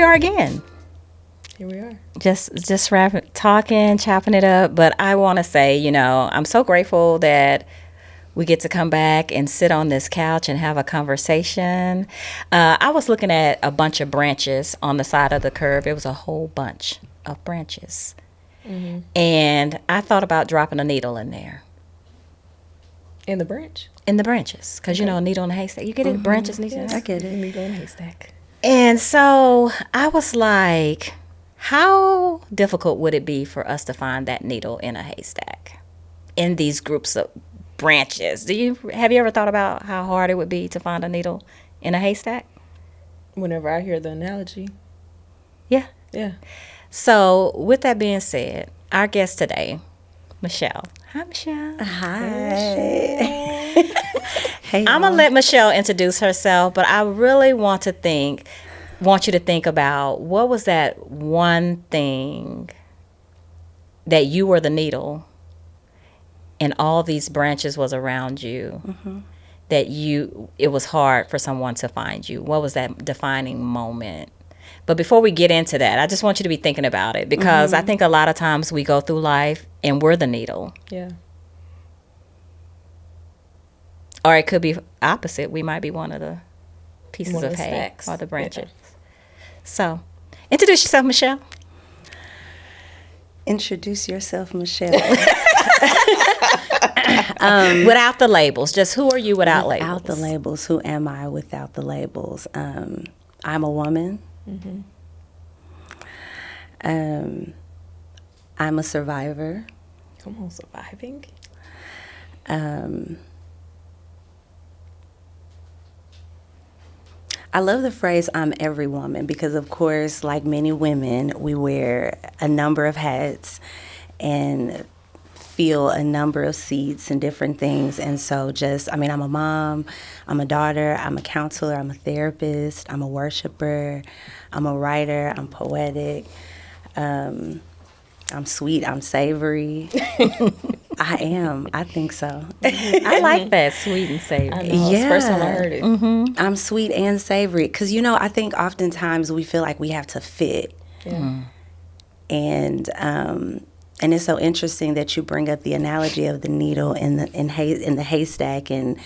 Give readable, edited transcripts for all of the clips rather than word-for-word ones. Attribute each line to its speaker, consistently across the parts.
Speaker 1: are again.
Speaker 2: Here we are.
Speaker 1: Just talking, chopping it up. But I want to say, I'm so grateful that we get to come back and sit on this couch and have a conversation. I was looking at a bunch of branches on the side of the curb. It was a whole bunch of branches. Mm-hmm. And I thought about dropping a needle in there.
Speaker 2: In the branch?
Speaker 1: In the branches. Because, a needle in a haystack. You get it? Branches, needle.
Speaker 2: Yes, I get it. Needle in a haystack.
Speaker 1: And so I was like, how difficult would it be for us to find that needle in a haystack in these groups of branches? Have you ever thought about how hard it would be to find a needle in a haystack?
Speaker 2: Whenever I hear the analogy.
Speaker 1: Yeah.
Speaker 2: Yeah.
Speaker 1: So with that being said, our guest today, Michelle. Hi, Michelle.
Speaker 3: Hi. Hey,
Speaker 1: I'm going to let Michelle introduce herself, but I really want you to think about what was that one thing that you were the needle and all these branches was around you, mm-hmm. that it was hard for someone to find you. What was that defining moment? But before we get into that, I just want you to be thinking about it, because I think a lot of times we go through life and we're the needle.
Speaker 2: Yeah.
Speaker 1: Or it could be opposite. We might be one of the pieces of hay
Speaker 2: stacks.
Speaker 1: Or the branches. Yeah. So, introduce yourself, Michelle.
Speaker 3: Introduce yourself, Michelle.
Speaker 1: Without the labels. Just who are you without labels?
Speaker 3: Without the labels. Who am I without the labels? I'm a woman. Mm-hmm. I'm a survivor.
Speaker 2: Come on, surviving.
Speaker 3: I love the phrase, I'm every woman, because of course, like many women, we wear a number of hats and feel a number of seats and different things. And so I'm a mom, I'm a daughter, I'm a counselor, I'm a therapist, I'm a worshiper, I'm a writer, I'm poetic, I'm sweet, I'm savory. I think so.
Speaker 1: I like that, sweet and savory.
Speaker 2: I know, it's the first time I heard it.
Speaker 3: Mm-hmm. I'm sweet and savory. Because, I think oftentimes we feel like we have to fit.
Speaker 2: Yeah.
Speaker 3: And it's so interesting that you bring up the analogy of the needle in the haystack and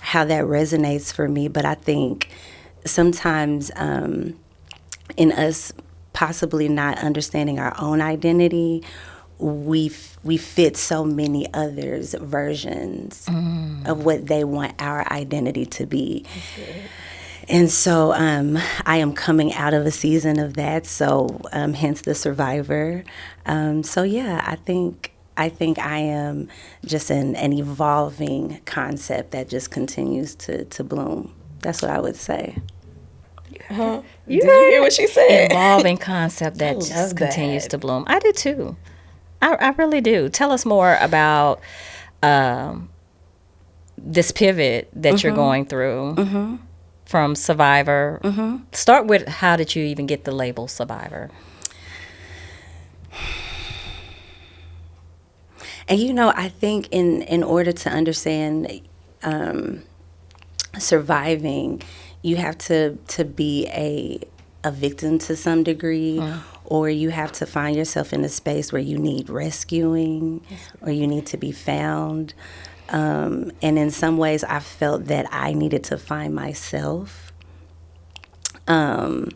Speaker 3: how that resonates for me. But I think sometimes in us possibly not understanding our own identity, we fit so many others' versions of what they want our identity to be. And so I am coming out of a season of that, so hence the survivor. I think I am just an evolving concept that just continues to bloom. That's what I would say.
Speaker 2: Did you hear what she said?
Speaker 1: Evolving concept that just continues to bloom. I do too. I really do. Tell us more about this pivot that you're going through from survivor. Start with, how did you even get the label survivor?
Speaker 3: And I think in order to understand surviving, you have to be a victim to some degree, or you have to find yourself in a space where you need rescuing, or you need to be found. And in some ways, I felt that I needed to find myself. And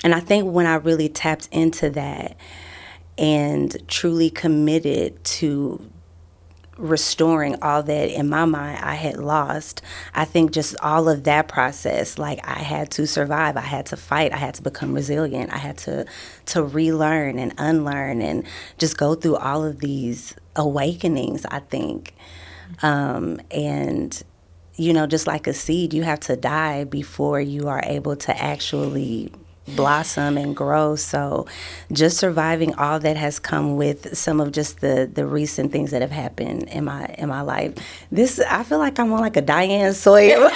Speaker 3: I think when I really tapped into that and truly committed to restoring all that in my mind I had lost, I think just all of that process, like I had to survive, I had to fight, I had to become resilient, I had to relearn and unlearn and just go through all of these awakenings, I think. And just like a seed, you have to die before you are able to actually blossom and grow. So just surviving all that has come with some of just the recent things that have happened in my life. I feel like I'm on like a Diane Sawyer.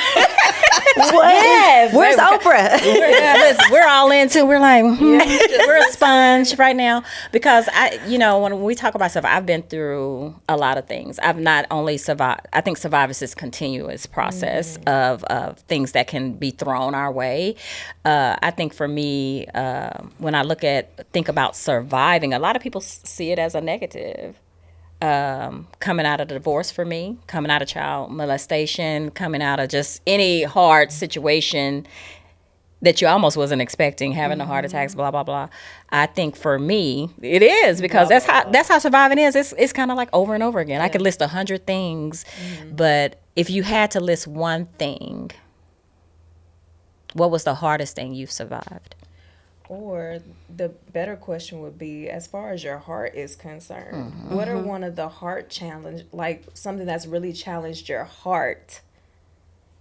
Speaker 1: Yes.
Speaker 3: Where's Oprah?
Speaker 1: Listen, we're all into. We're like, we're a sponge right now because when we talk about stuff, I've been through a lot of things. I've not only survived. I think survival is a continuous process of things that can be thrown our way. I think for me, when I think about surviving, a lot of people see it as a negative. Coming out of the divorce for me, coming out of child molestation, coming out of just any hard situation that you almost wasn't expecting, having the heart attacks, blah blah blah. I think for me, it is because that's how surviving is. It's kind of like over and over again. I could list 100 things, but if you had to list one thing, what was the hardest thing you've survived?
Speaker 2: Or the better question would be, as far as your heart is concerned, what are one of the heart challenge, like something that's really challenged your heart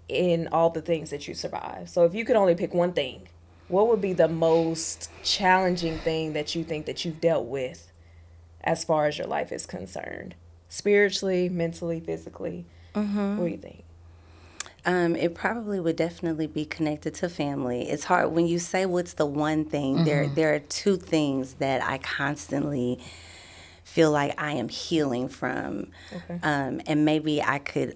Speaker 2: in all the things that you survive? So if you could only pick one thing, what would be the most challenging thing that you think that you've dealt with as far as your life is concerned? Spiritually, mentally, physically? What do you think?
Speaker 3: It probably would definitely be connected to family. It's hard when you say what's the one thing. There are two things that I constantly feel like I am healing from. Okay. And maybe I could,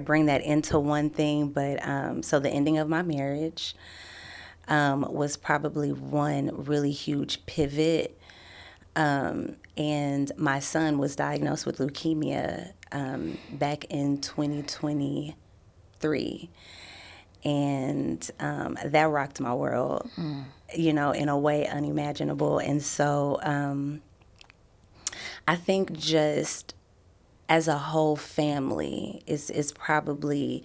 Speaker 3: bring that into one thing. But so the ending of my marriage was probably one really huge pivot. And my son was diagnosed with leukemia back in 2023. And that rocked my world, in a way unimaginable. And so I think just as a whole family is probably,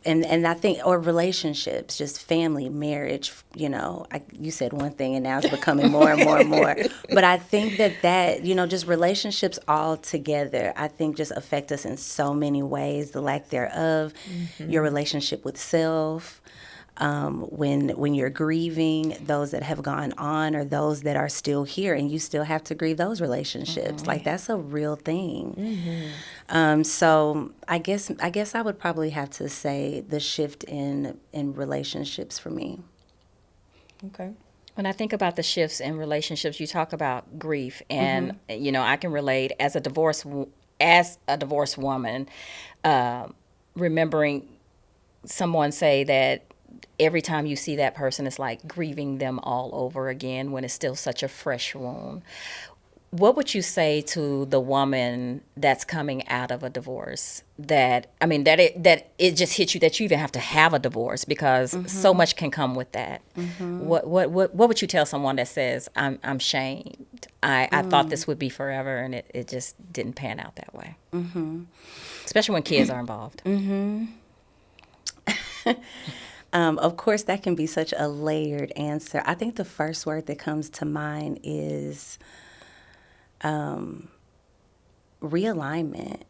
Speaker 3: and I think, or relationships, just family, marriage, you said one thing and now it's becoming more and more and more. But I think that, just relationships all together, I think just affect us in so many ways, the lack thereof, your relationship with self, when you're grieving those that have gone on or those that are still here and you still have to grieve those relationships. Like that's a real thing. So I guess I would probably have to say the shift in relationships for me.
Speaker 1: Okay. When I think about the shifts in relationships, you talk about grief, and I can relate as a divorced woman, remembering someone say that every time you see that person, it's like grieving them all over again when it's still such a fresh wound. What would you say to the woman that's coming out of a divorce that it just hits you that you even have to have a divorce because so much can come with that? What would you tell someone that says, I'm shamed. I thought this would be forever and it just didn't pan out that way. Especially when kids are involved.
Speaker 3: Of course, that can be such a layered answer. I think the first word that comes to mind is realignment.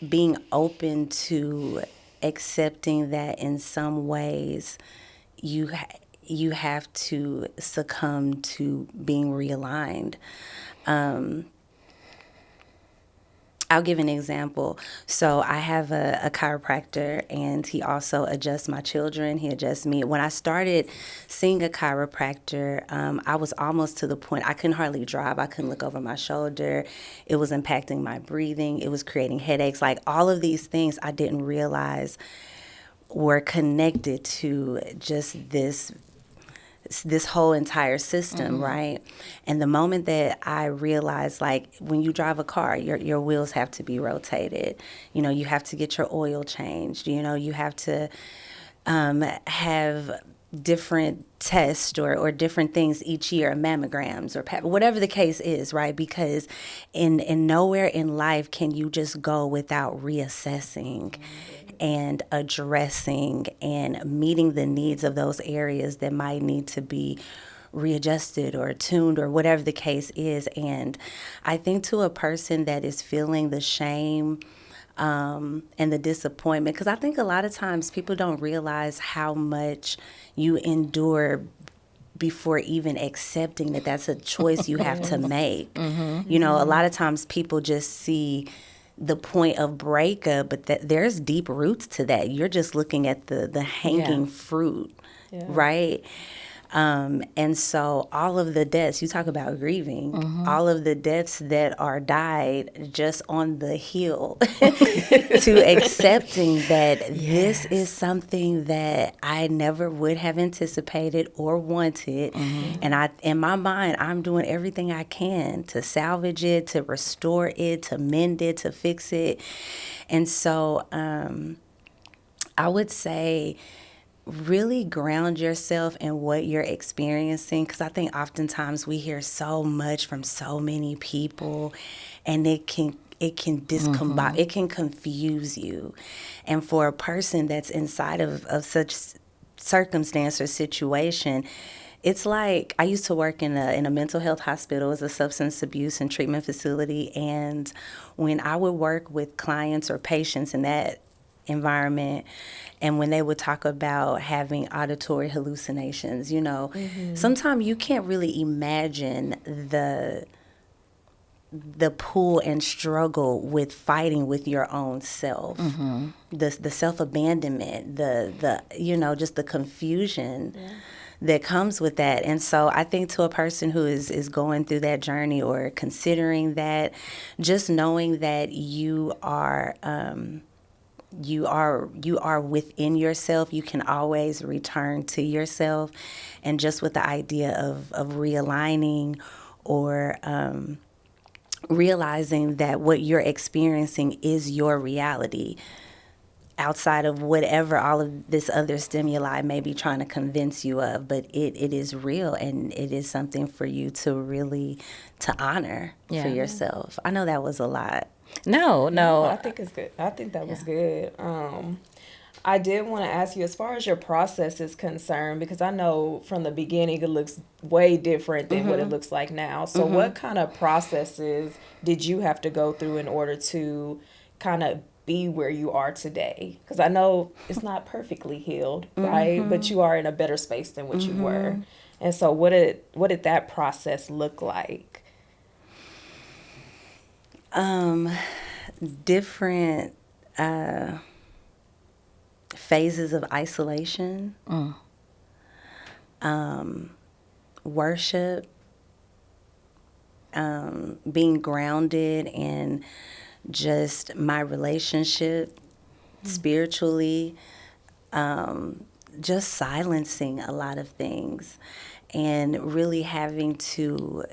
Speaker 3: Being open to accepting that in some ways you have to succumb to being realigned. I'll give an example. So I have a chiropractor, and he also adjusts my children. He adjusts me. When I started seeing a chiropractor, I was almost to the point I couldn't hardly drive. I couldn't look over my shoulder. It was impacting my breathing. It was creating headaches. Like all of these things I didn't realize were connected to just this whole entire system, right? And the moment that I realized, like, when you drive a car, your wheels have to be rotated. You have to get your oil changed. You have to have different tests or different things each year, mammograms or whatever the case is, right? Because in nowhere in life can you just go without reassessing and addressing and meeting the needs of those areas that might need to be readjusted or tuned or whatever the case is. And I think to a person that is feeling the shame and the disappointment, because I think a lot of times people don't realize how much you endure before even accepting that that's a choice you have to make. A lot of times people just see the point of breakup, but that there's deep roots to that. You're just looking at the hanging fruit, right? And so all of the deaths, you talk about grieving, all of the deaths that are died just on the hill to accepting that this is something that I never would have anticipated or wanted. And in my mind, I'm doing everything I can to salvage it, to restore it, to mend it, to fix it. And so I would say, really ground yourself in what you're experiencing, because I think oftentimes we hear so much from so many people, and it can discombobulate, it can confuse you. And for a person that's inside of such circumstance or situation, it's like, I used to work in a mental health hospital as a substance abuse and treatment facility, and when I would work with clients or patients in that environment, and when they would talk about having auditory hallucinations, sometimes you can't really imagine the pull and struggle with fighting with your own self, the self-abandonment, the just the confusion that comes with that. And so I think to a person who is going through that journey or considering that, just knowing that you are within yourself, you can always return to yourself. And just with the idea of realigning or realizing that what you're experiencing is your reality, outside of whatever all of this other stimuli may be trying to convince you of, but it is real, and it is something for you to really to honor for yourself. I know that was a lot.
Speaker 1: No.
Speaker 2: I think it's good. I think that was good. I did want to ask you, as far as your process is concerned, because I know from the beginning it looks way different than what it looks like now. So what kind of processes did you have to go through in order to kind of be where you are today? Because I know it's not perfectly healed, right? But you are in a better space than what you were. And so what did that process look like?
Speaker 3: Different phases of isolation, worship, being grounded in just my relationship spiritually, just silencing a lot of things, and really having to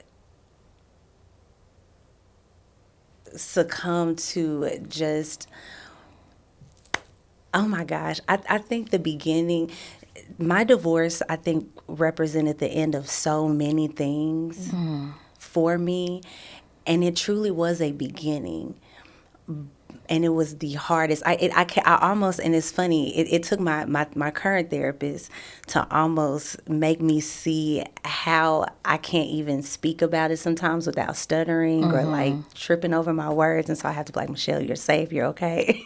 Speaker 3: succumb to just, oh my gosh, I think the beginning, my divorce, I think, represented the end of so many things for me, and it truly was a beginning. And it was the hardest. I almost, and it's funny, it took my current therapist to almost make me see how I can't even speak about it sometimes without stuttering or like tripping over my words. And so I have to be like, Michelle, you're safe, you're okay.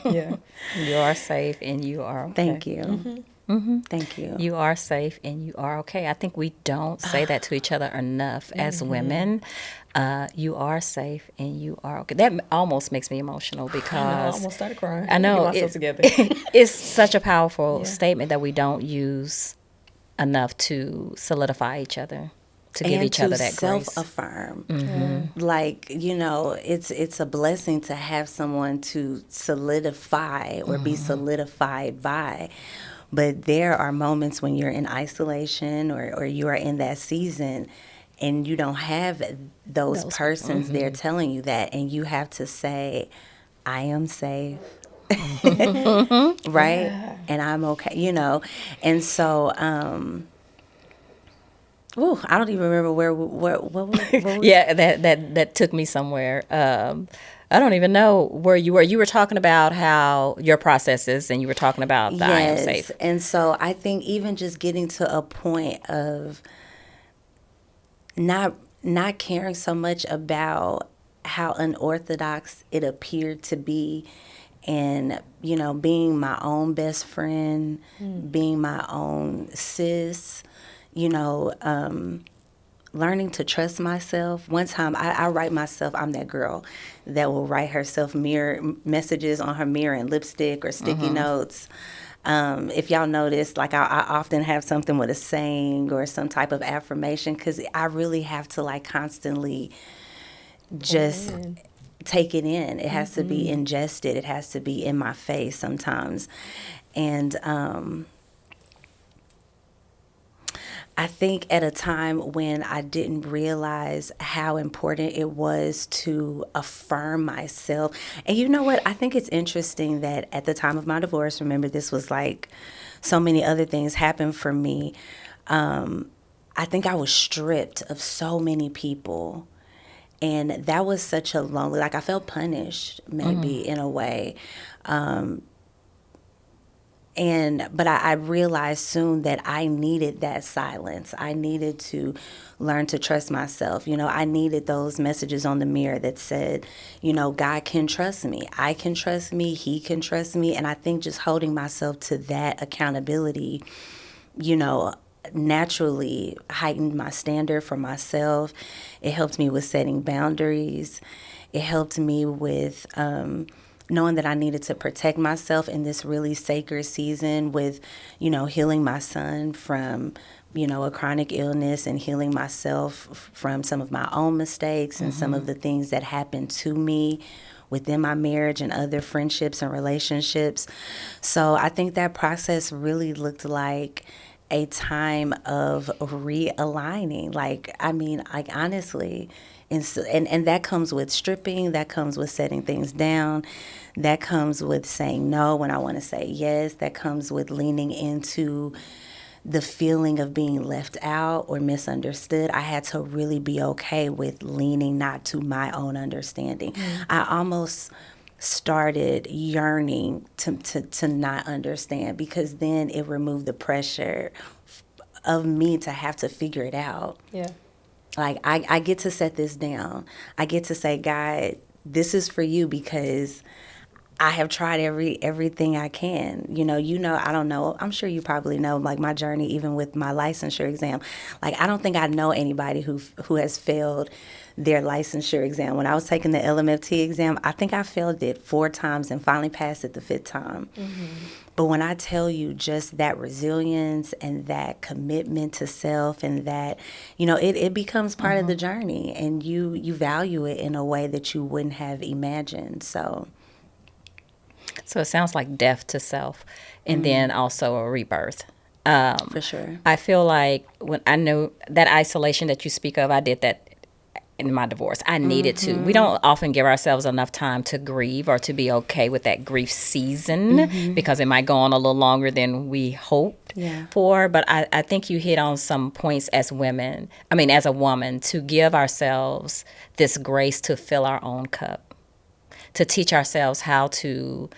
Speaker 2: Yeah.
Speaker 1: You are safe and you are okay.
Speaker 3: Thank you. Thank you.
Speaker 1: You are safe and you are okay. I think we don't say that to each other enough as women. You are safe and you are okay. That almost makes me emotional because
Speaker 2: I almost started crying.
Speaker 1: I know
Speaker 2: Get myself together.
Speaker 1: It's such a powerful statement that we don't use enough to solidify each other, to give each other that grace.
Speaker 3: Self-affirm. Like, it's a blessing to have someone to solidify or be solidified by. But there are moments when you're in isolation or you are in that season and you don't have those persons there telling you that, and you have to say, I am safe. Right? Yeah. And I'm okay, And so, I don't even remember what
Speaker 1: Yeah, that took me somewhere. I don't even know where you were. You were talking about how your processes, and you were talking about the I am safe.
Speaker 3: And so I think even just getting to a point of not caring so much about how unorthodox it appeared to be, and being my own best friend, being my own sis, learning to trust myself. One time I write myself, I'm that girl that will write herself mirror messages on her mirror in lipstick or sticky notes. If y'all notice, like I often have something with a saying or some type of affirmation, because I really have to like constantly just take it in. It has to be ingested. It has to be in my face sometimes. And I think at a time when I didn't realize how important it was to affirm myself. And you know what? I think it's interesting that at the time of my divorce, remember, this was like so many other things happened for me. I think I was stripped of so many people. And that was such a lonely, like I felt punished maybe in a way. But I realized soon that I needed that silence. I needed to learn to trust myself. You know, I needed those messages on the mirror that said, you know, God can trust me. I can trust me. He can trust me. And I think just holding myself to that accountability, you know, naturally heightened my standard for myself. It helped me with setting boundaries. It helped me with knowing that I needed to protect myself in this really sacred season with, you know, healing my son from, you know, a chronic illness and healing myself from some of my own mistakes and some of the things that happened to me within my marriage and other friendships and relationships. So I think that process really looked like a time of realigning. Like, I mean, like honestly, and that comes with stripping, that comes with setting things down, that comes with saying no when I want to say yes, that comes with leaning into the feeling of being left out or misunderstood. I had to really be okay with leaning not to my own understanding. I almost started yearning to not understand, because then it removed the pressure of me to have to figure it out.
Speaker 2: Yeah.
Speaker 3: Like, I get to set this down. I get to say, God, this is for you, because I have tried everything I can. You know, I don't know. I'm sure you probably know, like, my journey, even with my licensure exam. Like, I don't think I know anybody who has failed their licensure exam. When I was taking the LMFT exam, I think I failed it 4 times and finally passed it the 5th time. But when I tell you just that resilience and that commitment to self, and that, you know, it becomes part of the journey, and you value it in a way that you wouldn't have imagined. So
Speaker 1: it sounds like death to self, and then also a rebirth.
Speaker 3: for sure.
Speaker 1: I feel like when I know that isolation that you speak of, I did that in my divorce. I needed to. We don't often give ourselves enough time to grieve or to be okay with that grief season, because it might go on a little longer than we hoped for. But I think you hit on some points as women, as a woman, to give ourselves this grace to fill our own cup, to teach ourselves how to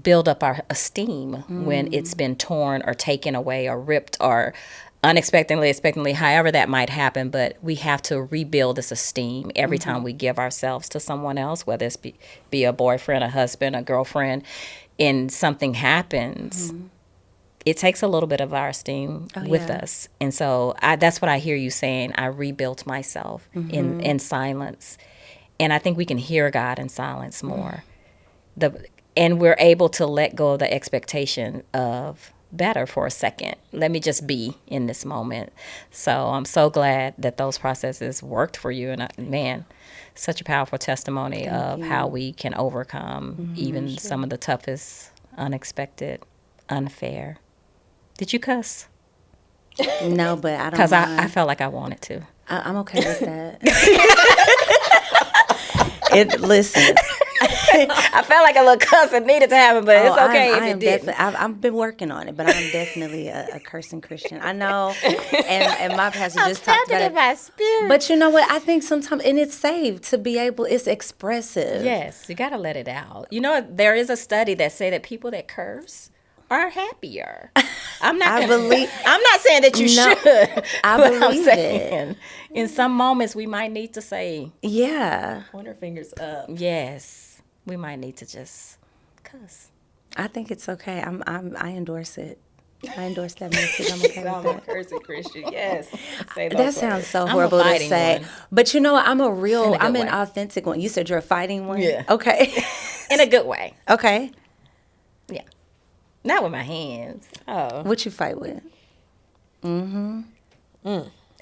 Speaker 1: build up our esteem when it's been torn or taken away or ripped or unexpectedly, however that might happen. But we have to rebuild this esteem every time we give ourselves to someone else, whether it's be a boyfriend, a husband, a girlfriend, and something happens. It takes a little bit of our esteem with us. And so that's what I hear you saying. I rebuilt myself in silence. And I think we can hear God in silence more. And we're able to let go of the expectation of better for a second. Let me just be in this moment. So I'm so glad that those processes worked for you. And man, such a powerful testimony of how we can overcome even some of the toughest, unexpected, unfair. Did you cuss?
Speaker 3: No, but I don't.
Speaker 1: Because I felt like I wanted to.
Speaker 3: I'm okay with that. Listen.
Speaker 1: I felt like a little cussing needed to happen, but it's okay if it didn't.
Speaker 3: I've been working on it, but I'm definitely a cursing Christian. I know, and my pastor just talked about it.
Speaker 1: My spirit.
Speaker 3: But you know what? I think sometimes, and it's safe to be able. It's expressive.
Speaker 1: Yes, you got to let it out. You know, there is a study that say that people that curse are happier. I'm not saying that you should.
Speaker 3: I believe it.
Speaker 1: In some moments, we might need to say,
Speaker 3: yeah,
Speaker 2: Point our fingers up.
Speaker 1: Yes, we might need to just cuss.
Speaker 3: I think it's okay. I endorse it. I endorse that message. I'm okay
Speaker 2: I'm
Speaker 3: with
Speaker 2: a
Speaker 3: that.
Speaker 2: cursed Christian. Yes. Say
Speaker 3: That
Speaker 2: those
Speaker 3: sounds
Speaker 2: words.
Speaker 3: so
Speaker 1: I'm a
Speaker 3: horrible to
Speaker 1: fighting
Speaker 3: say.
Speaker 1: one.
Speaker 3: But you know what? I'm
Speaker 1: good
Speaker 3: an
Speaker 1: way.
Speaker 3: authentic one. You said you're a fighting one?
Speaker 1: Yeah.
Speaker 3: Okay.
Speaker 1: In a good way.
Speaker 3: Okay.
Speaker 1: Yeah. Not with my hands.
Speaker 2: Oh.
Speaker 3: What you fight with?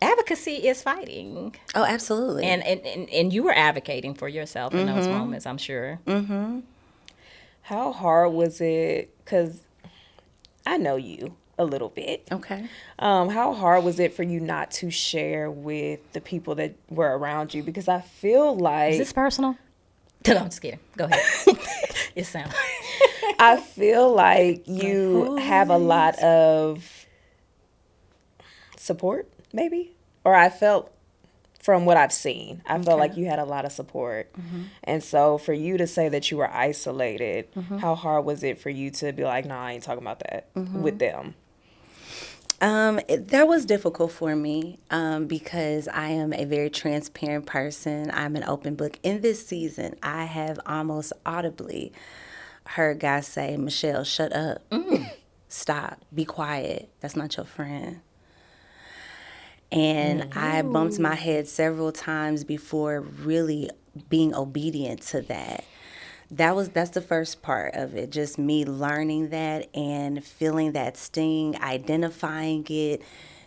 Speaker 1: Advocacy is fighting.
Speaker 3: Oh, absolutely.
Speaker 1: And you were advocating for yourself in those moments, I'm sure.
Speaker 2: How hard was it? Because I know you a little bit.
Speaker 3: Okay.
Speaker 2: How hard was it for you not to share with the people that were around you? Because I feel like
Speaker 1: Is this personal? No, I'm just kidding. Go ahead. It sounds.
Speaker 2: I feel like you have a lot of support, maybe, or I felt from what I've seen, I felt like you had a lot of support. And so for you to say that you were isolated, how hard was it for you to be like, nah, I ain't talking about that with them?
Speaker 3: That was difficult for me because I am a very transparent person. I'm an open book. In this season, I have almost audibly heard God say, Michelle, shut up. Stop. Be quiet. That's not your friend. And I bumped my head several times before really being obedient to that. That's the first part of it, just me learning that and feeling that sting, identifying it,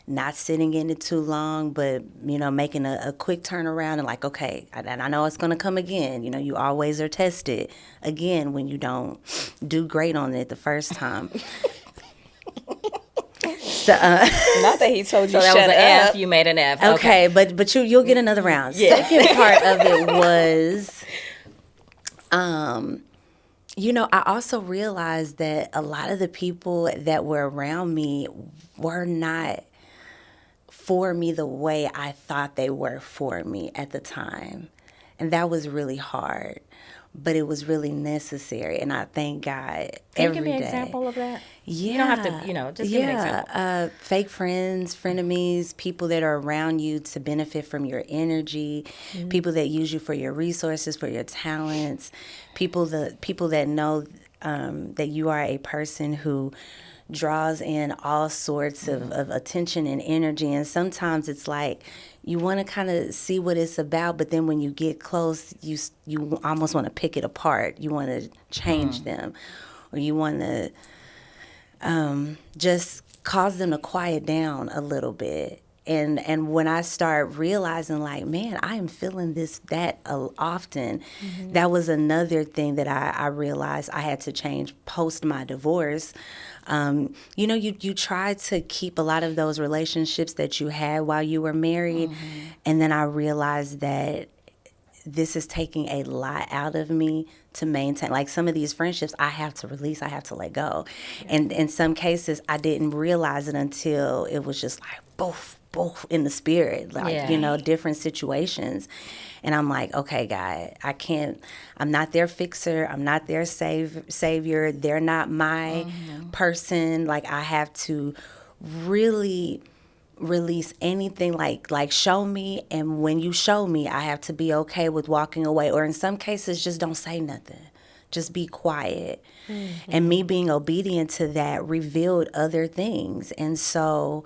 Speaker 3: not sitting in it too long, but making a quick turnaround and like, okay, and I know it's going to come again. You always are tested again when you don't do great on it the first time. So,
Speaker 2: Not that he told you
Speaker 1: So that
Speaker 2: shut
Speaker 1: was an
Speaker 2: up.
Speaker 1: F. You made an F.
Speaker 3: okay, but you'll get another round. Second part of it was I also realized that a lot of the people that were around me were not for me the way I thought they were for me at the time. And that was really hard, but it was really necessary. And I thank God
Speaker 1: Can you
Speaker 3: every
Speaker 1: give me an
Speaker 3: day.
Speaker 1: example of that?
Speaker 3: Yeah.
Speaker 1: You don't have to, just give me an example.
Speaker 3: Fake friends, frenemies, people that are around you to benefit from your energy, people that use you for your resources, for your talents, people that know that you are a person who draws in all sorts of attention and energy. And sometimes it's like you want to kind of see what it's about, but then when you get close, you almost want to pick it apart. You want to change them, or you want to just cause them to quiet down a little bit. And when I start realizing, like, man, I am feeling that often, that was another thing that I realized I had to change post my divorce. You try to keep a lot of those relationships that you had while you were married. And then I realized that this is taking a lot out of me to maintain. Like some of these friendships I have to release, I have to let go. And in some cases, I didn't realize it until it was just like, boof, boof in the spirit, like, different situations. And I'm like, okay, God, I'm not their fixer. I'm not their savior. They're not my person. Like I have to really release anything like show me, and when you show me, I have to be okay with walking away, or in some cases just don't say nothing, just be quiet. And me being obedient to that revealed other things. And so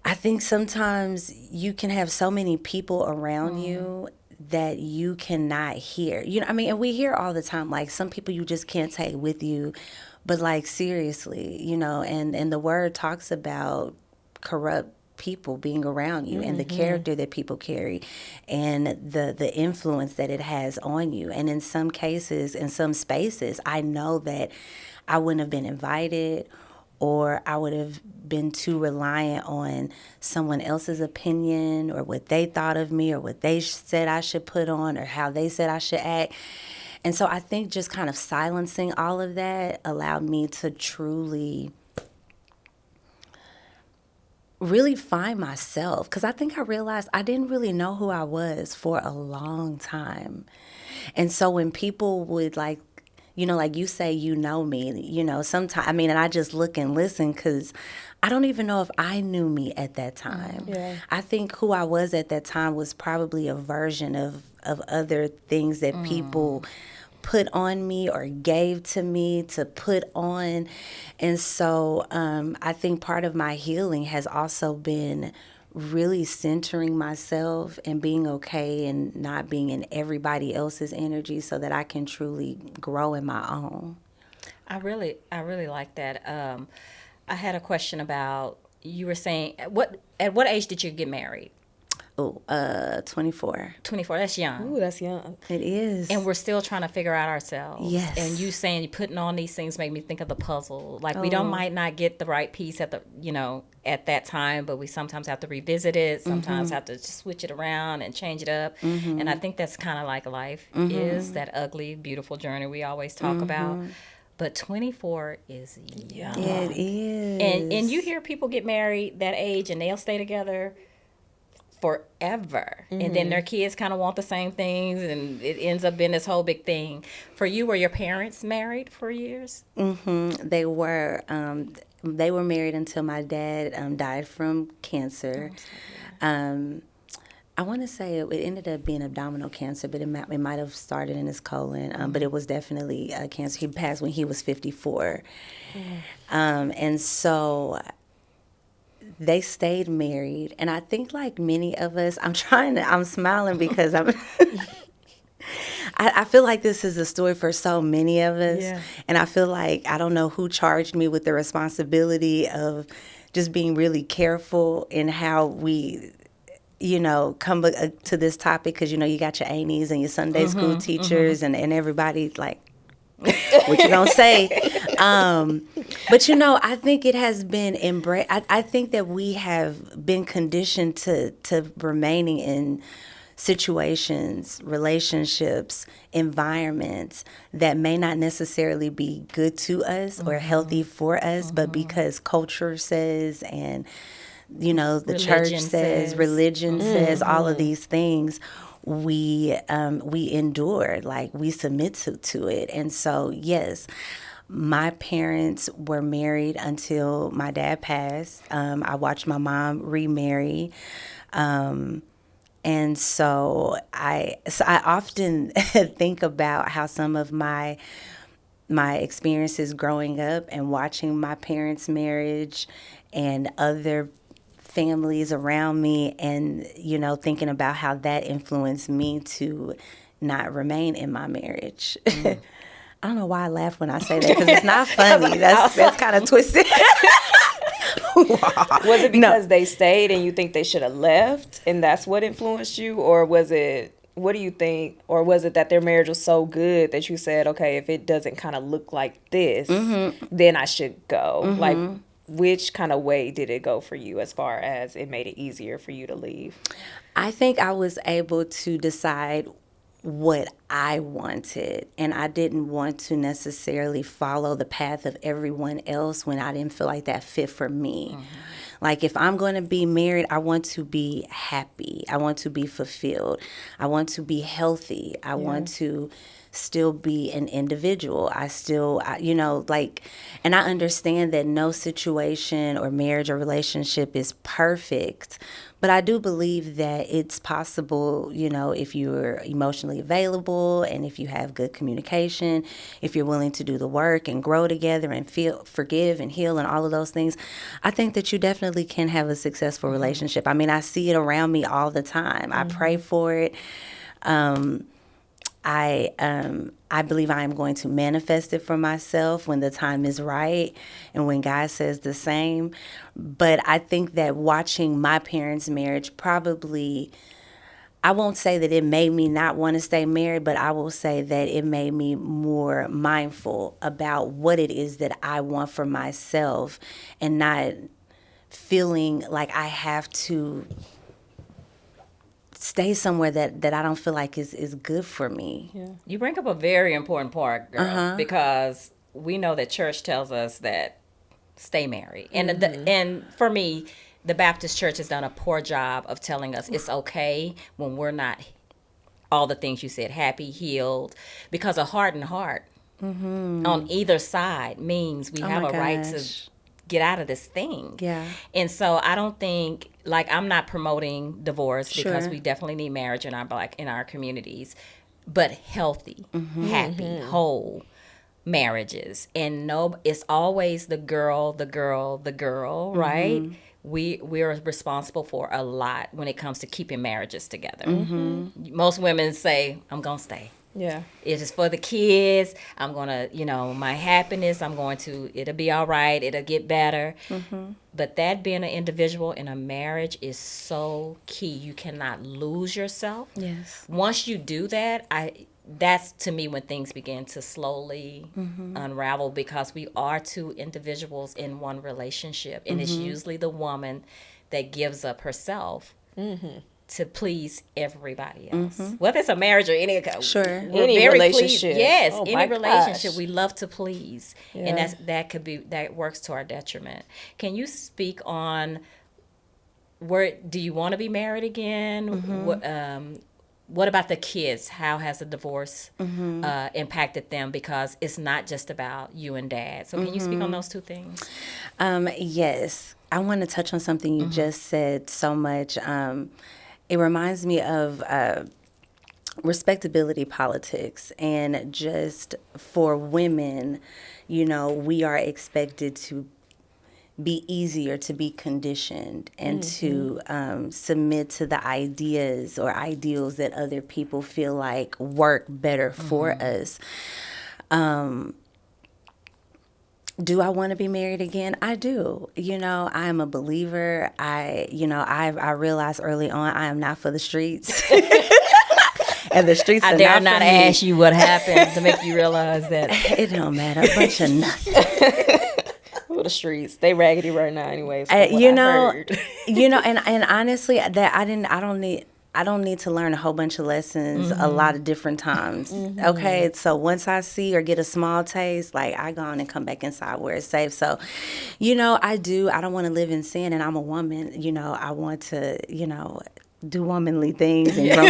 Speaker 3: I think sometimes you can have so many people around you that you cannot hear. And we hear all the time, like some people you just can't take with you, but like seriously, and the word talks about corrupt people being around you and the character that people carry and the influence that it has on you. And in some cases, in some spaces, I know that I wouldn't have been invited, or I would have been too reliant on someone else's opinion or what they thought of me or what they said I should put on or how they said I should act. And so I think just kind of silencing all of that allowed me to truly really find myself, because I think I realized I didn't really know who I was for a long time. And so when people would like you say, me, sometimes, and I just look and listen, because I don't even know if I knew me at that time.
Speaker 2: Yeah.
Speaker 3: I think who I was at that time was probably a version of other things that people put on me or gave to me to put on. And so I think part of my healing has also been really centering myself and being okay and not being in everybody else's energy so that I can truly grow in my own.
Speaker 1: I really like that. I had a question about, you were saying, at what age did you get married?
Speaker 3: Oh, 24.
Speaker 1: 24. That's young.
Speaker 2: Ooh, that's young.
Speaker 3: It is.
Speaker 1: And we're still trying to figure out ourselves.
Speaker 3: Yes.
Speaker 1: And you saying putting on these things make me think of the puzzle. Like we might not get the right piece at that time, but we sometimes have to revisit it. Sometimes have to switch it around and change it up. And I think that's kind of like life is, that ugly, beautiful journey we always talk about. But 24 is young.
Speaker 3: It is.
Speaker 1: And you hear people get married that age and they'll stay together forever. And then their kids kind of want the same things, and it ends up being this whole big thing. For you, were your parents married for years?
Speaker 3: They were. They were married until my dad died from cancer. I want to say it ended up being abdominal cancer, but it might have started in his colon. But it was definitely cancer. He passed when he was 54. And so they stayed married. And I think like many of us, I'm smiling because I feel like this is a story for so many of us.
Speaker 1: Yeah.
Speaker 3: And I feel like I don't know who charged me with the responsibility of just being really careful in how we, come to this topic, because, you got your A's and your Sunday school teachers and everybody like, what you gonna say? But I think it has been embraced. I think that we have been conditioned to remaining in situations, relationships, environments that may not necessarily be good to us or healthy for us, but because culture says and the church says, religion says, all of these things, we endure, like we submit to it. And so, yes, my parents were married until my dad passed. I watched my mom remarry. And so I often think about how some of my experiences growing up and watching my parents' marriage and other families around me, and thinking about how that influenced me to not remain in my marriage. I don't know why I laugh when I say that, because it's not funny. That's kind of twisted.
Speaker 2: Was it because they stayed and you think they should have left and that's what influenced you? Or was it, what do you think? Or was it that their marriage was so good that you said, okay, if it doesn't kind of look like this, then I should go? Like, which kind of way did it go for you as far as it made it easier for you to leave?
Speaker 3: I think I was able to decide what I wanted, and I didn't want to necessarily follow the path of everyone else when I didn't feel like that fit for me. Like, if I'm going to be married, I want to be happy. I want to be fulfilled. I want to be healthy. I want to still be an individual. And I understand that no situation or marriage or relationship is perfect, but I do believe that it's possible, if you're emotionally available and if you have good communication, if you're willing to do the work and grow together and forgive and heal and all of those things. I think that you definitely can have a successful relationship. I mean, I see it around me all the time. I pray for it. I believe I am going to manifest it for myself when the time is right and when God says the same. But I think that watching my parents' marriage probably, I won't say that it made me not want to stay married, but I will say that it made me more mindful about what it is that I want for myself and not feeling like I have to stay somewhere that I don't feel like is good for me.
Speaker 2: Yeah.
Speaker 1: You bring up a very important part, girl, because we know that church tells us that stay married. And and for me, the Baptist church has done a poor job of telling us it's okay when we're not all the things you said, happy, healed, because a hardened heart on either side means we have a right to get out of this thing.
Speaker 3: Yeah.
Speaker 1: And so I don't think, like, I'm not promoting divorce because we definitely need marriage in our communities. but healthy, happy, whole marriages. And no, it's always the girl, right? We're responsible for a lot when it comes to keeping marriages together. Most women say, I'm gonna stay.
Speaker 2: Yeah.
Speaker 1: It is for the kids. I'm gonna, my happiness. It'll be all right. It'll get better. But that being an individual in a marriage is so key. You cannot lose yourself.
Speaker 3: Yes.
Speaker 1: Once you do that, that's to me when things begin to slowly unravel, because we are two individuals in one relationship, and it's usually the woman that gives up herself to please everybody else, whether it's a marriage or any
Speaker 3: Sure.
Speaker 1: we're
Speaker 2: Any
Speaker 1: very
Speaker 2: relationship.
Speaker 1: pleased. Yes,
Speaker 2: Oh,
Speaker 1: any
Speaker 2: my
Speaker 1: relationship
Speaker 2: gosh.
Speaker 1: we love to please,
Speaker 2: Yeah.
Speaker 1: and that works to our detriment. Can you speak on where do you want to be married again? What about the kids? How has the divorce impacted them? Because it's not just about you and dad. So can you speak on those two things?
Speaker 3: Yes. I want to touch on something you just said so much. It reminds me of respectability politics, and just for women, we are expected to be easier, to be conditioned, and to submit to the ideas or ideals that other people feel like work better for us. Do I want to be married again? I do. I'm a believer. I realized early on I am not for the streets. And the streets
Speaker 1: I
Speaker 3: are
Speaker 1: dare
Speaker 3: not
Speaker 1: not
Speaker 3: for me.
Speaker 1: ask you what happened to make you realize that.
Speaker 3: It don't matter. A bunch of nothing.
Speaker 2: Ooh, the streets, they raggedy right now anyways, from what
Speaker 3: you
Speaker 2: I
Speaker 3: know,
Speaker 2: heard.
Speaker 3: and honestly, that I don't need to learn a whole bunch of lessons a lot of different times. Okay, so once I see or get a small taste, like I go on and come back inside where it's safe. So, I don't want to live in sin, and I'm a woman. I want to, do womanly things and grow.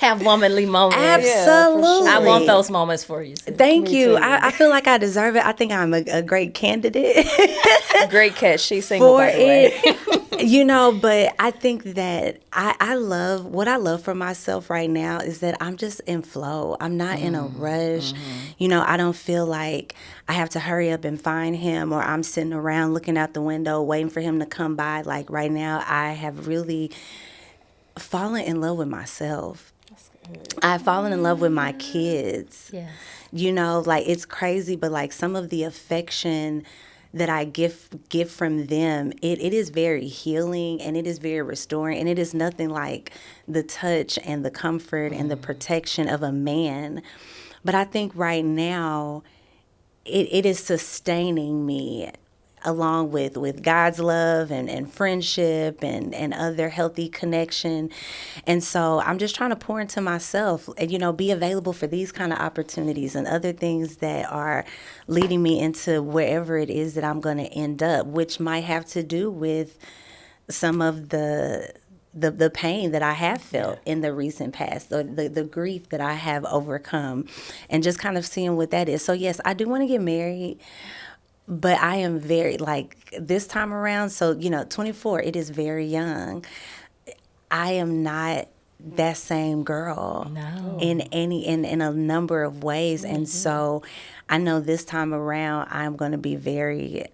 Speaker 1: Have womanly moments.
Speaker 3: Absolutely.
Speaker 1: I want those moments for you. Sis.
Speaker 3: Thank
Speaker 2: Me
Speaker 3: you.
Speaker 2: too.
Speaker 3: I feel like I deserve it. I think I'm a great candidate.
Speaker 2: Great catch. She's single,
Speaker 3: for
Speaker 2: by the way.
Speaker 3: it. But I think that I love what I love for myself right now is that I'm just in flow. I'm not in a rush. I don't feel like I have to hurry up and find him, or I'm sitting around looking out the window waiting for him to come by. Like right now, I have really fallen in love with myself. I've fallen in love with my kids.
Speaker 1: Yes.
Speaker 3: Like it's crazy, but like some of the affection that I get from them, it is very healing, and it is very restoring, and it is nothing like the touch and the comfort and the protection of a man. But I think right now it is sustaining me, along with God's love and friendship and other healthy connection. And so I'm just trying to pour into myself and, be available for these kind of opportunities and other things that are leading me into wherever it is that I'm going to end up, which might have to do with some of the pain that I have felt in the recent past, or the grief that I have overcome, and just kind of seeing what that is. So yes, I do want to get married. But I am very, like, this time around, so, 24, it is very young. I am not that same girl in a number of ways. And so I know this time around I'm going to be very,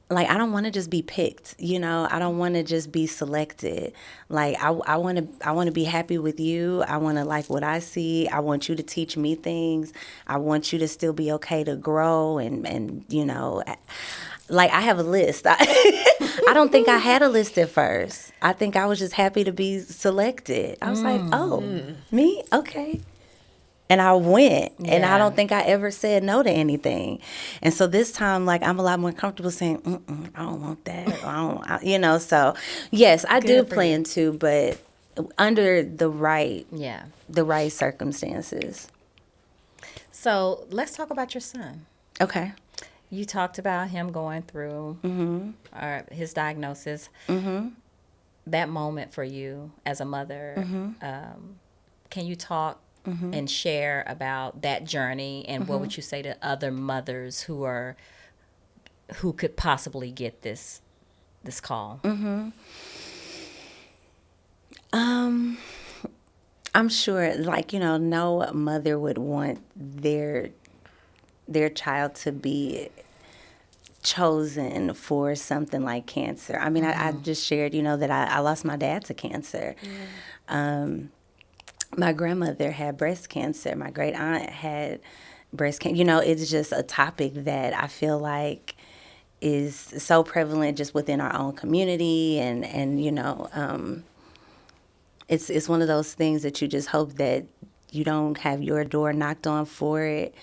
Speaker 3: like, I don't want to just be picked, I don't want to just be selected. Like, I want to be happy with you. I want to like what I see. I want you to teach me things. I want you to still be okay to grow and like I have a list. I don't think I had a list at first. I think I was just happy to be selected. I was like, oh, me? Okay. And I went, and I don't think I ever said no to anything. And so this time, like, I'm a lot more comfortable saying, I don't want that. So yes, I do plan to, but under the right circumstances.
Speaker 1: So let's talk about your son.
Speaker 3: Okay.
Speaker 1: You talked about him going through his diagnosis. That moment for you as a mother. Can you talk and share about that journey, and what would you say to other mothers who could possibly get this call?
Speaker 3: I'm sure, like, no mother would want their child to be chosen for something like cancer. I mean, I just shared, that I lost my dad to cancer. My grandmother had breast cancer. My great aunt had breast cancer. It's just a topic that I feel like is so prevalent just within our own community, and it's one of those things that you just hope that you don't have your door knocked on for it.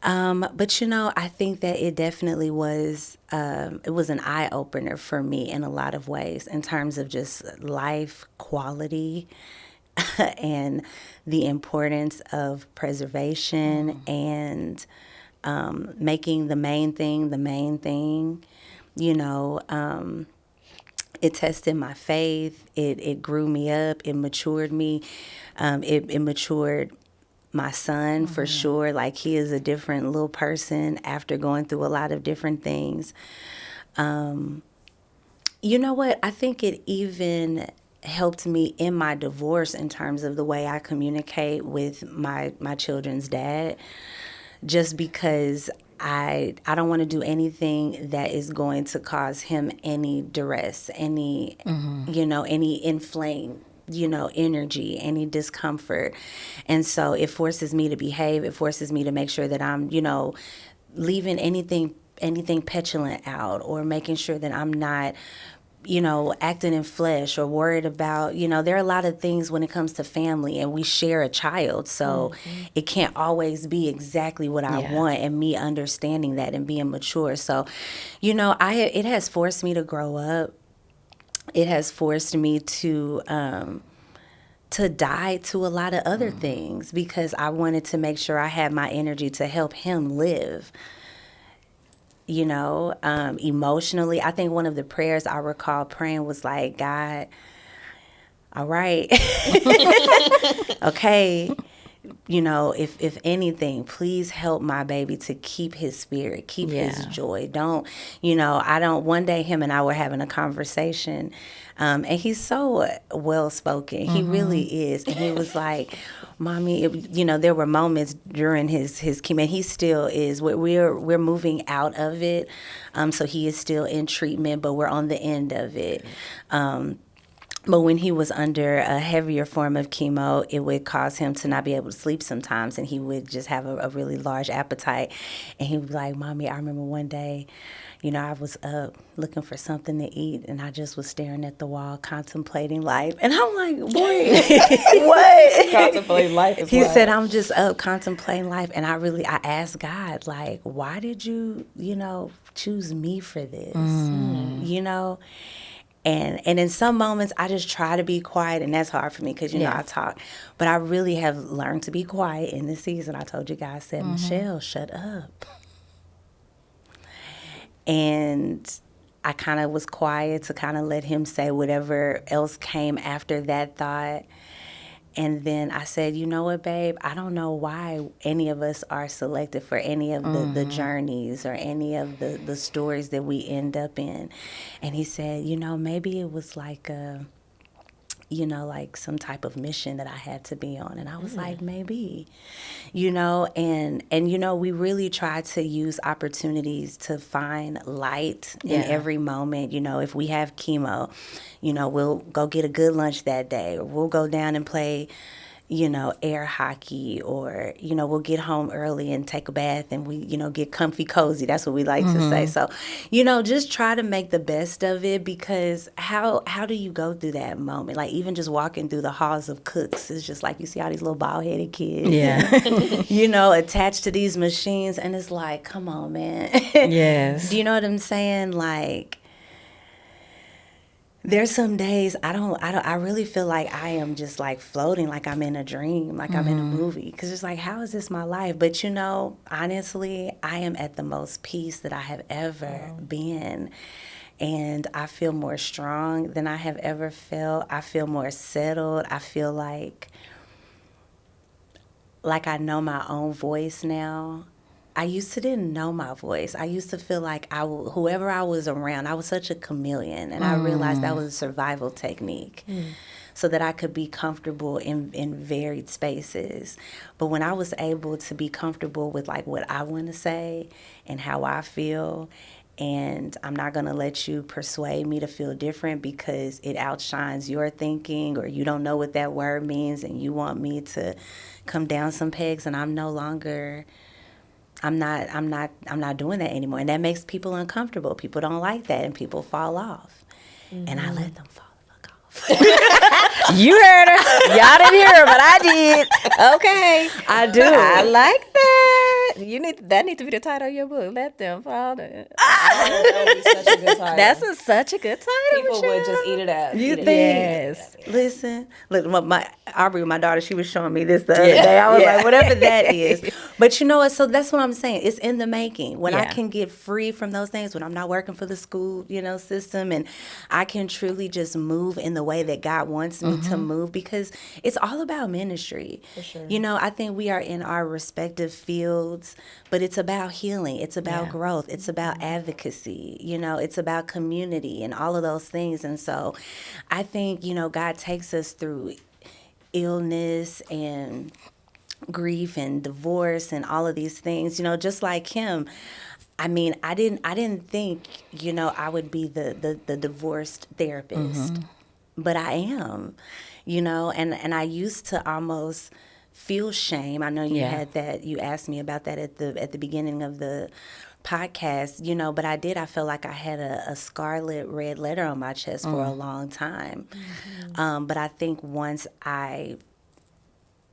Speaker 3: But I think that it definitely was it was an eye opener for me in a lot of ways in terms of just life quality and the importance of preservation and making the main thing the main thing. It tested my faith. It grew me up. It matured me. It matured my son for sure. Like, he is a different little person after going through a lot of different things. You know what? I think it even helped me in my divorce in terms of the way I communicate with my children's dad, just because I don't want to do anything that is going to cause him any duress, any any inflamed energy, any discomfort. And so it forces me to behave. It forces me to make sure that I'm leaving anything petulant out, or making sure that I'm not acting in flesh, or worried about, there are a lot of things when it comes to family, and we share a child. So it can't always be exactly what I want, and me understanding that and being mature. So, it has forced me to grow up. It has forced me to die to a lot of other things, because I wanted to make sure I had my energy to help him live. Emotionally, I think one of the prayers I recall praying was like, God, all right, okay, if anything, please help my baby to keep his spirit, keep his joy. One day him and I were having a conversation, and he's so well-spoken. He really is. And he was like, Mommy, there were moments during his chemo, and he still is. We're moving out of it. So he is still in treatment, but we're on the end of it. But when he was under a heavier form of chemo, it would cause him to not be able to sleep sometimes, and he would just have a really large appetite. And he was like, Mommy, I remember one day, I was up looking for something to eat, and I just was staring at the wall, contemplating life. And I'm like, boy, what?
Speaker 2: Contemplating life is
Speaker 3: He
Speaker 2: what?
Speaker 3: said, I'm just up contemplating life. And I asked God, like, why did you, choose me for this? And in some moments, I just try to be quiet, and that's hard for me because, I talk. But I really have learned to be quiet in this season. I told you guys, said, Michelle, shut up. And I kind of was quiet to kind of let him say whatever else came after that thought. And then I said, you know what, babe? I don't know why any of us are selected for any of the journeys or any of the stories that we end up in. And he said, maybe it was like like some type of mission that I had to be on. And I was like, maybe, and we really try to use opportunities to find light in every moment. If we have chemo, we'll go get a good lunch that day, or we'll go down and play, air hockey, or, we'll get home early and take a bath, and we, get comfy cozy. That's what we like to say. So, just try to make the best of it, because how do you go through that moment? Like, even just walking through the halls of Cooks, it's just like you see all these little bald-headed kids, attached to these machines, and it's like, come on, man.
Speaker 1: Yes.
Speaker 3: Do you know what I'm saying? Like, there's some days I really feel like I am just like floating, like I'm in a dream, like I'm in a movie. Because it's like, how is this my life? But honestly, I am at the most peace that I have ever been. And I feel more strong than I have ever felt. I feel more settled. I feel like I know my own voice now. I used to didn't know my voice. I used to feel like whoever I was around, I was such a chameleon, and I realized that was a survival technique. so that I could be comfortable in varied spaces. But when I was able to be comfortable with like what I want to say and how I feel, and I'm not going to let you persuade me to feel different because it outshines your thinking, or you don't know what that word means and you want me to come down some pegs, and I'm not doing that anymore. And that makes people uncomfortable. People don't like that, and people fall off. And I let them fall the fuck off.
Speaker 1: You heard her. Y'all didn't hear her, but I did. Okay.
Speaker 3: I do.
Speaker 1: I like that. That needs to be the title of your book. Let them fall.
Speaker 2: That would be such a good title.
Speaker 1: That's such a good title.
Speaker 2: People would just eat it up.
Speaker 3: You
Speaker 2: Eat it
Speaker 3: think?
Speaker 1: Yes.
Speaker 3: Listen, look, Aubrey, my daughter, she was showing me this the other day. I was like, whatever that is. But you know what? So that's what I'm saying. It's in the making. When I can get free from those things, when I'm not working for the school, system, and I can truly just move in the way that God wants me to move, because it's all about ministry.
Speaker 2: For sure.
Speaker 3: I think we are in our respective fields, but it's about healing. It's about growth. It's about advocacy. It's about community and all of those things. And so I think, God takes us through illness and grief and divorce and all of these things, just like him. I mean, I didn't think, I would be the divorced therapist, but I am, and I used to almost feel shame. I know you had that, you asked me about that at the beginning of the podcast, but I felt like I had a scarlet red letter on my chest for a long time. But I think once I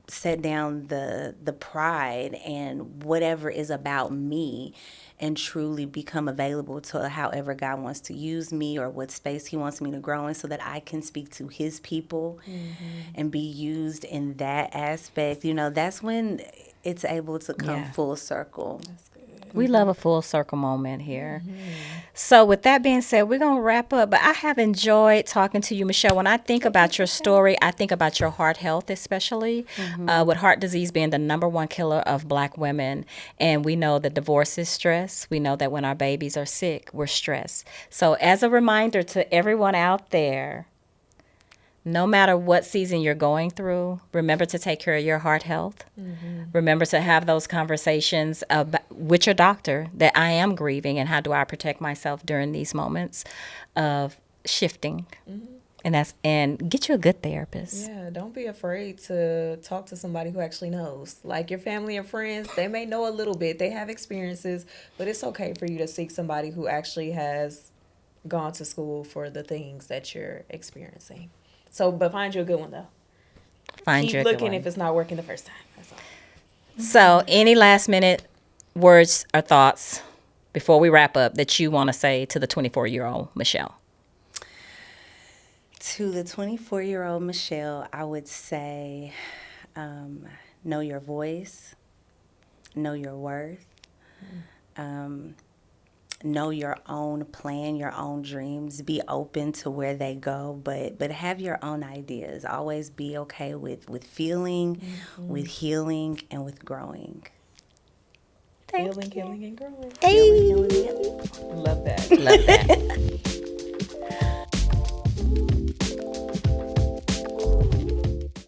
Speaker 3: set down the pride and whatever is about me and truly become available to however God wants to use me or what space he wants me to grow in, so that I can speak to his people and be used in that aspect, that's when it's able to come full circle.
Speaker 1: We love a full circle moment here. So with that being said, we're going to wrap up. But I have enjoyed talking to you, Michelle. When I think about your story, I think about your heart health, especially with heart disease being the #1 killer of Black women. And we know that divorce is stress. We know that when our babies are sick, we're stressed. So as a reminder to everyone out there, no matter what season you're going through, remember to take care of your heart health. Remember to have those conversations with your doctor that I am grieving and how do I protect myself during these moments of shifting. And get you a good therapist.
Speaker 2: Yeah, don't be afraid to talk to somebody who actually knows. Like your family and friends, they may know a little bit. They have experiences, but it's okay for you to seek somebody who actually has gone to school for the things that you're experiencing. So, but find you a good one, though. Keep looking if it's not working the first time. That's all.
Speaker 1: So, any last minute words or thoughts before we wrap up that you want to say to the 24-year-old Michelle?
Speaker 3: To the 24-year-old Michelle, I would say, know your voice, know your worth, know your own plan, your own dreams. Be open to where they go, but have your own ideas. Always be okay with feeling, with healing, and with growing.
Speaker 2: Feeling, healing, and growing.
Speaker 1: Hey.
Speaker 3: Healing, healing.
Speaker 2: Love that.
Speaker 1: Love that.